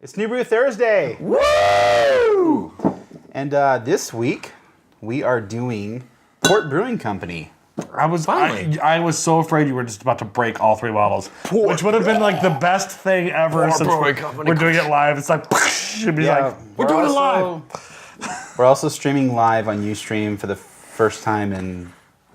It's New Brew Thursday. Woo! And this week, we are doing Port Brewing Company. I was so afraid you were just about to break all three bottles, which would have been like the best thing ever. Since we're doing it live. It's like, it'd be like, we're doing it live. We're also streaming live on Ustream for the first time in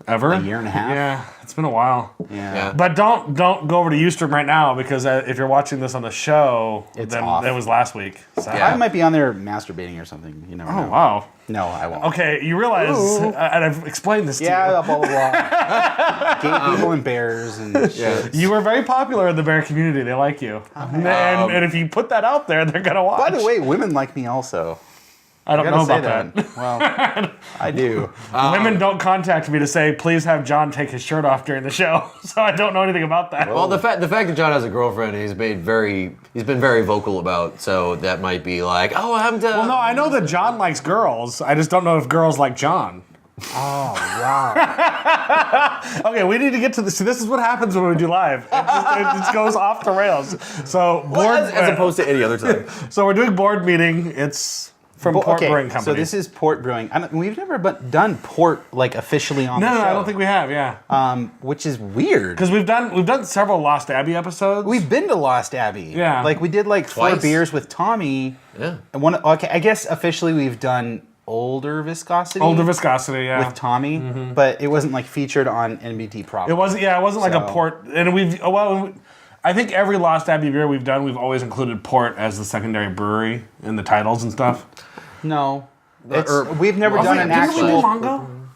ever a year and a half. Yeah, it's been a while. Yeah. But don't go over to Ustream right now because if you're watching this on the show, then off. it was last week. So. I might be on there masturbating or something. You never know. Oh, wow. No, I won't. Okay, you realize, and I've explained this to you. Yeah, blah, blah, blah. Gay people and bears and shit. You were very popular in the bear community. They like you. And if you put that out there, they're going to watch. By the way, women like me also. I don't know about that. Well, I do. Women don't contact me to say, please have John take his shirt off during the show. So I don't know anything about that. Well, the fact that John has a girlfriend, he's been very vocal about. So that might be like, oh, I'm done. Well, no, I know that John likes girls. I just don't know if girls like John. Oh, wow. Okay, we need to get to this. See, this is what happens when we do live. It just goes off the rails. So as opposed to any other time. So we're doing board meeting. It's from Port Brewing Company. So this is Port Brewing. We've never done Port like officially on the show. No, I don't think we have. Yeah. Which is weird because we've done several Lost Abbey episodes. We've been to Lost Abbey. Yeah. Like we did like Twice. 4 beers with Tommy. Yeah. And one. Okay, I guess officially we've done Older Viscosity. Yeah. With Tommy, but it wasn't like featured on NBT proper. It wasn't. Yeah, it wasn't like a Port. And I think every Lost Abbey beer we've done, we've always included Port as the secondary brewery in the titles and stuff. No. We've never done an actual. Did we do Mongo?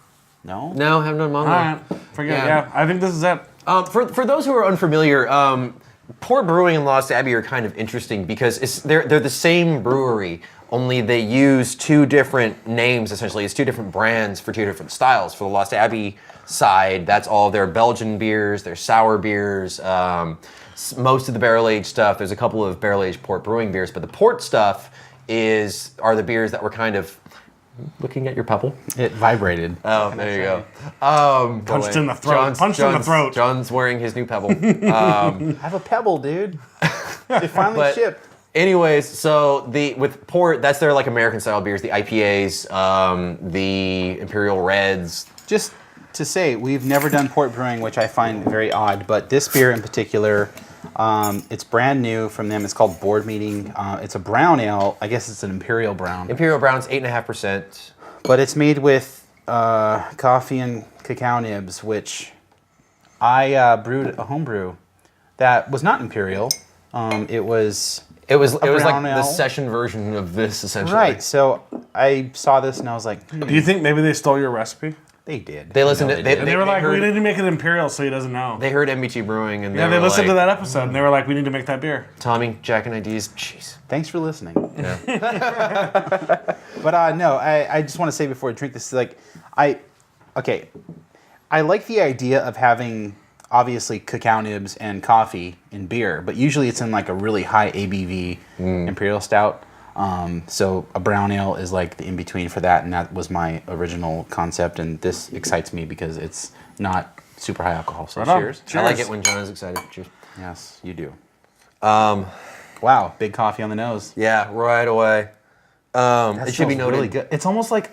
No. No, haven't done Mongo. All right. Forget it. Yeah, I think this is it. For those who are unfamiliar, Port Brewing and Lost Abbey are kind of interesting because they're the same brewery, only they use 2 different names, essentially. It's 2 different brands for 2 different styles. For the Lost Abbey side, that's all their Belgian beers, their sour beers, most of the barrel-aged stuff. There's a couple of barrel-aged Port Brewing beers, but the Port stuff are the beers that were kind of looking at your Pebble. It vibrated. Oh, there you go. Punched in the throat. In the throat. John's wearing his new Pebble. I have a Pebble, dude. It finally shipped. Anyways, so with Port, that's their like American style beers, the IPAs, the Imperial Reds. Just to say, we've never done Port Brewing, which I find very odd, but this beer in particular, it's brand new from them. It's called Board Meeting. It's a brown ale. I guess it's an Imperial Brown. Imperial Brown's 8.5%. But it's made with coffee and cacao nibs, which I brewed a homebrew that was not Imperial. It was like brown the ale. session version of this, essentially. Right. So I saw this and I was like, Do you think maybe they stole your recipe? They did. They listened to And they were like, we need to make it Imperial so he doesn't know. They heard MBT Brewing and they were listened to like, that episode and they were like, we need to make that beer. Tommy, Jack and IDs, jeez. Thanks for listening. Yeah. But no, I just want to say before I drink this, like, I like the idea of having obviously cacao nibs and coffee in beer, but usually it's in like a really high ABV Imperial Stout. So a brown ale is like the in-between for that, and that was my original concept, and this excites me because it's not super high alcohol, so cheers. I like it when John is excited. Cheers. Yes, you do. Wow, big coffee on the nose. Yeah, right away. It should be noted. Really good. It's almost like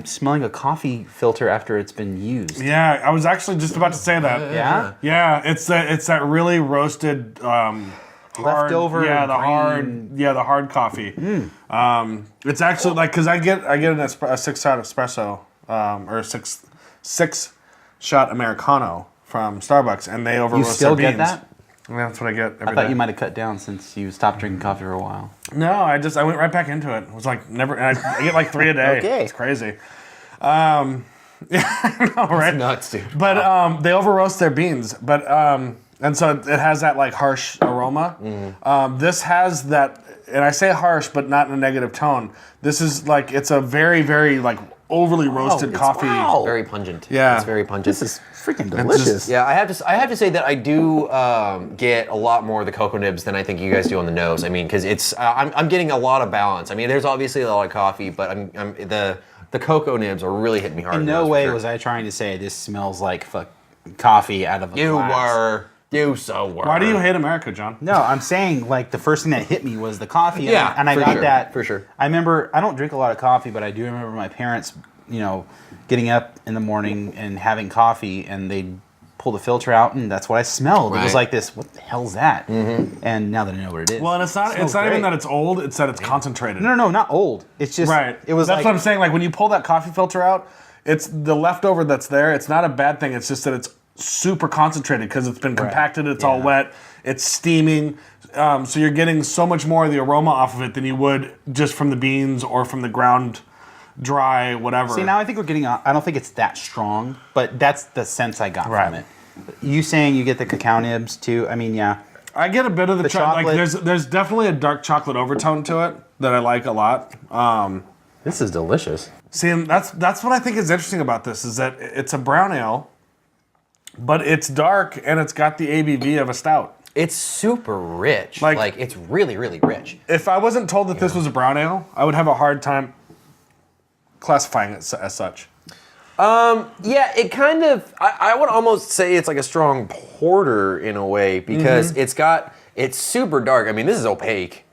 smelling a coffee filter after it's been used. Yeah, I was actually just about to say that. Yeah? Yeah, it's that really roasted Leftover the hard coffee. It's actually like because I get a 6-shot espresso or a six shot Americano from Starbucks, and they over roast their beans. Get that? And that's what I get every I thought day. you might have cut down since you stopped drinking coffee for a while. No, I went right back into it. It was like never. And I get like 3 a day. Okay. It's crazy. Yeah, I know, right? That's nuts, dude. But they over roast their beans, but and so it has that like harsh aroma. This has that, and I say harsh, but not in a negative tone. This is like it's a very, very like overly roasted coffee. Wow. Very pungent. Yeah. It's very pungent. This is freaking delicious. Yeah, I have to say that I do get a lot more of the cocoa nibs than I think you guys do on the nose. I mean, because it's I'm getting a lot of balance. I mean, there's obviously a lot of coffee, but the cocoa nibs are really hitting me hard. In no way was I trying to say this smells like coffee out of a glass. You were. Do so well. Why do you hate America, John? No, I'm saying like the first thing that hit me was the coffee. Yeah, and I for got sure, that for sure. I remember I don't drink a lot of coffee, but I do remember my parents, getting up in the morning and having coffee, and they'd pull the filter out, and that's what I smelled. It was Right. like this. What the hell's that? And now that I know what it is, Well, and it's not smells even great. that it's old, it's that it's concentrated. No, not old. It's just Right. It was That's like what I'm saying. Like when you pull that coffee filter out, it's the leftover that's there. It's not a bad thing. It's just that it's super concentrated because it's been compacted. It's all Yeah. wet. It's steaming. So you're getting so much more of the aroma off of it than you would just from the beans or from the ground dry whatever. See, now I think we're getting. I don't think it's that strong, but that's the sense I got Right. from it. You saying you get the cacao nibs too? I mean, yeah. I get a bit of the chocolate. Like chocolate- there's definitely a dark chocolate overtone to it that I like a lot. This is delicious. See, and that's what I think is interesting about this is that it's a brown ale, but it's dark and it's got the ABV of a stout. It's super rich. Like- Like it's really, really rich. If I wasn't told that this was a brown ale, I would have a hard time classifying it as such. Yeah, it kind of. I would almost say it's like a strong porter in a way because it's super dark. I mean, this is opaque.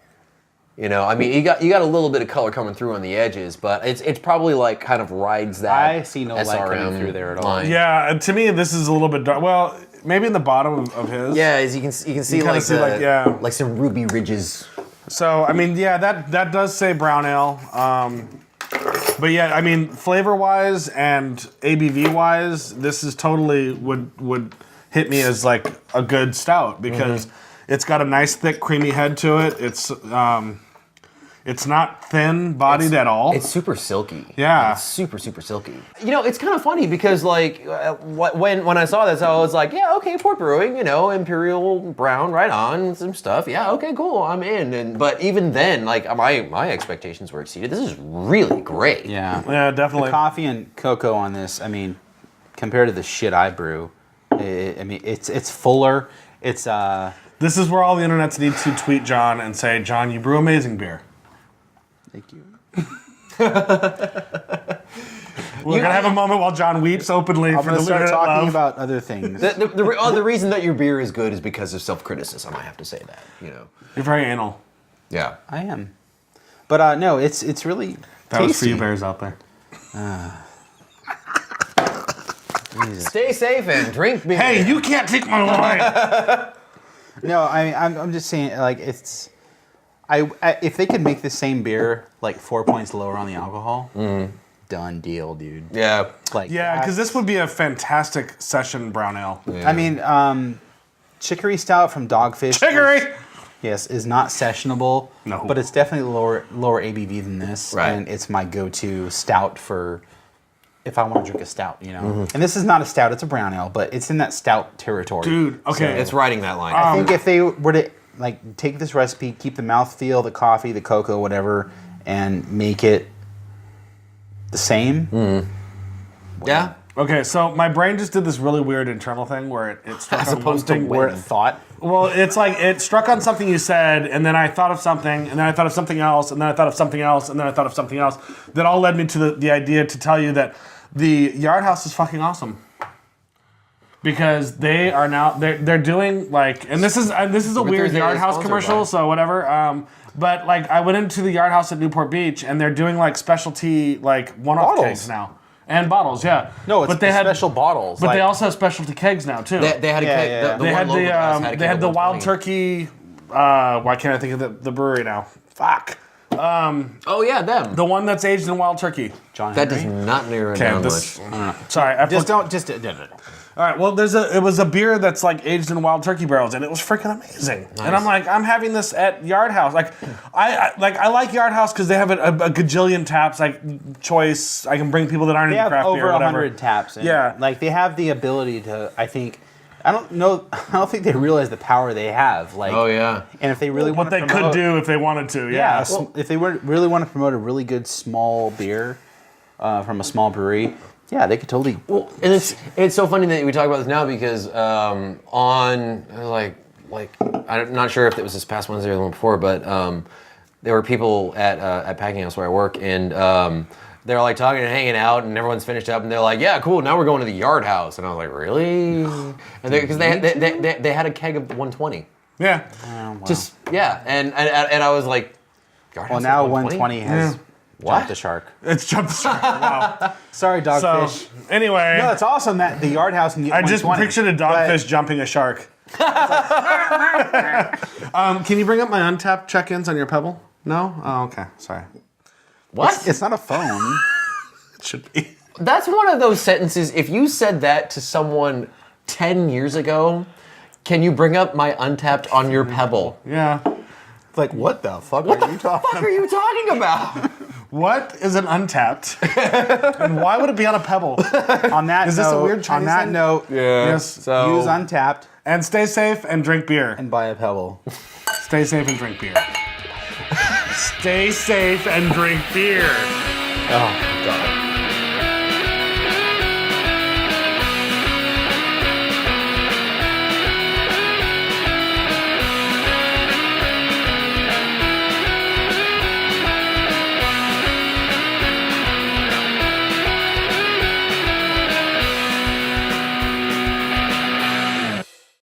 I mean, you got a little bit of color coming through on the edges, but it's probably like kind of rides that. I see no light SRM coming through there at all. line. Yeah, and to me, this is a little bit dark. Well, maybe in the bottom of his. Yeah, as you can see kinda like see, like, yeah. like some ruby ridges. So, I mean, yeah, that does say brown ale. But yeah, I mean, flavor-wise and ABV-wise, this is totally would hit me as like a good stout because it's got a nice thick creamy head to it. It's not thin-bodied at all. It's super silky. Yeah. It's super, super silky. It's kind of funny because, like, when I saw this, I was like, yeah, okay, Port Brewing, imperial brown, right on, some stuff. Yeah, okay, cool, I'm in. But even then, like, my expectations were exceeded. This is really great. Yeah. Yeah, definitely. The coffee and cocoa on this, I mean, compared to the shit I brew, it's fuller. It's This is where all the internets need to tweet John and say, John, you brew amazing beer. Thank you. We're gonna have a moment while John weeps openly I'm for the gonna start internet talking love. about other things. The reason that your beer is good is because of self-criticism. I have to say that. You're very anal. Yeah. I am, but no, it's really That tasty. was for you bears out there. Stay safe and drink beer. Hey, you can't take my line. No, I'm just saying, like, it's. If they could make the same beer like 4 points lower on the alcohol, done deal, dude. Yeah. Like, Yeah, because this would be a fantastic session brown ale. I mean, chicory stout from Dogfish. Chicory! Yes, is not sessionable. No. But it's definitely lower ABV than this. Right. And it's my go-to stout for if I want to drink a stout, And this is not a stout, it's a brown ale, but it's in that stout territory. Dude, okay. It's riding that line. I think if they were to like take this recipe, keep the mouthfeel, the coffee, the cocoa, whatever, and make it the same. Yeah. Okay, so my brain just did this really weird internal thing where it struck As on opposed one to thing. Where it thought. Well, it's like it struck on something you said, and then I thought of something, and then I thought of something else, and then I thought of something else, and then I thought of something else. That all led me to the idea to tell you that the Yard House is fucking awesome. Because they are now they're doing like, and this is a weird Thursday Yard is House sponsored commercial, by. so whatever. But like I went into the Yard House at Newport Beach, and they're doing like specialty like one-off Bottles. kegs now. And bottles, yeah. No, it's but they had special bottles. But they also have specialty kegs now too. They had a Yeah, keg. yeah. The They one had local house had a they keg had at the Wild 120. Turkey. Why can't I think of the brewery now? Fuck. Oh yeah, them. The one that's aged in Wild Turkey. John That Henry. does not narrow it Okay, down this. much. Sorry, I Just put, don't. Just. all right. Well, it was a beer that's like aged in Wild Turkey barrels, and it was freaking amazing. And I'm like, I'm having this at Yard House. Like, I like Yard House because they have a gajillion taps, like choice. I can bring people that aren't They into have craft beer. over Whatever. 100 taps. In Yeah. it. Like they have the ability to. I think. I don't know. I don't think they realize the power they have. Like. Oh yeah. And if they really What want to they promote, could do if they wanted to. Yeah. Yeah. If they really want to promote a really good small beer from a small brewery, yeah, they could totally. Well, and it's so funny that we talk about this now because on like I'm not sure if it was this past Wednesday or the one before, but there were people at Packing House where I work, and they're like talking and hanging out, and everyone's finished up, and they're like, "Yeah, cool. Now we're going to the Yard House." And I was like, "Really?" And because they had a keg of 120. Yeah. Wow. Just and I was like, Yard Well, House now at 120 has jumped the shark. It's jumped the shark. Wow. Sorry, So dogfish. anyway, No, it's awesome that the Yard House can get I just 120, pictured a dogfish jumping a shark. Can you bring up my untapped check-ins on your Pebble? No? Oh, okay. Sorry. what? It's not a phone. It should be. That's one of those sentences. If you said that to someone 10 years ago, can you bring up my Untapped on your Pebble? Yeah. It's like, what the fuck are you talking What are you talking about? What is an untapped? And why would it be on a Pebble? On that Is note, this a weird Chinese on that thing? note, Yes. use Untapped And stay safe and drink beer. and buy a Pebble. Stay safe and drink beer. Stay safe and drink beer. Oh.